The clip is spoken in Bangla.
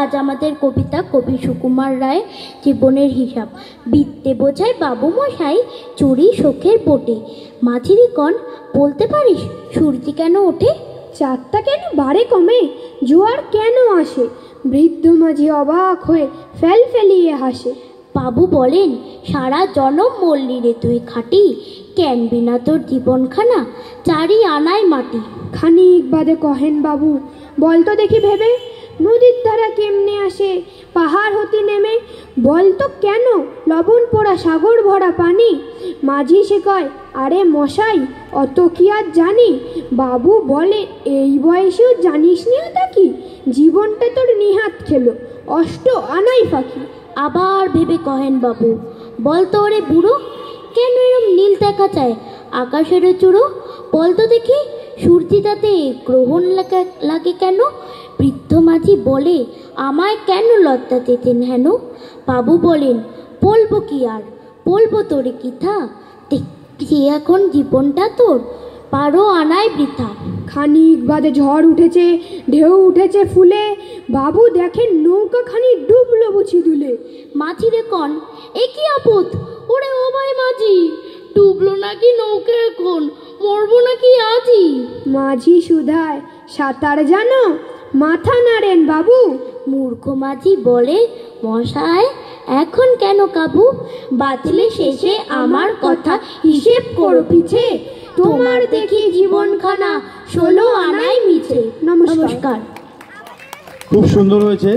আজ আমাদের কবিতা কবি সুকুমার রায় জীবনের হিসাব। বৃত্তে বোঝায় বাবু মশাই চুরি শোকের বোটে। মাঝিরি কন বলতে পারিস সূর্যি কেন ওঠে? চাঁদটা কেন বাড়ে কমে, জোয়ার কেন আসে? বৃদ্ধ মাঝি অবাক হয়ে ফেল ফেলিয়ে হাসে। বাবু বলেন সারা জনম মল্লি রে তুই খাটি, কেন বিনা তোর জীবনখানা চারি আনায় মাটি। খানিক বাদে কহেন বাবু, বলতো দেখি ভেবে, নদীর ধারা কেমনে আসে পাহাড় হতে নেমে? বলতো কেন লবণ পোড়া সাগর ভরা পানি? মাঝি সে কয়, আরে মশাই অত কি আর জানি? বাবু বলে, এই বয়সেও জানিস নি তা কি? জীবনটা তোর নিহাত খেলো, অষ্ট আনাই ফাঁকি। আবার ভেবে কহেন বাবু, বলতো ওরে বুড়ো, কেন এরম নীল দেখা চায় আকাশেরও চূড়ো? বলতো দেখি সূর্যি তাতে গ্রহণ লাগে কেন? বৃদ্ধ মাঝি বলে, আমায় কেন লজ্জা দিতেন হেন? বাবু বলেন, বলবো কি আর, বলবো তোরে কিথা, দেখছি এখন জীবনটা তোর পারো আনায় বৃথা। খানিক বাদে ঝড় উঠেছে, ঢেউ উঠেছে ফুলে, বাবু দেখেন নৌকা খানি ডুবলো বুঝি দুলে। মাঝিরে কন, এ কি আপদ, ওরে ও ভাই মাঝি, ডুবলো নাকি নৌকা এখন, মরবো নাকি আজই? মাঝি সুধায়, সাঁতার জানো? মাথা নাড়েন বাবু। মূর্খ মাঝি বলে, মশাই এখন কেন কাবু? বাঁচলে শেষে আমার কথা হিসেব করো পিছে, তোমার দেখি জীবনখানা 16 আনাই মিছে। নমস্কার। খুব সুন্দর হয়েছে।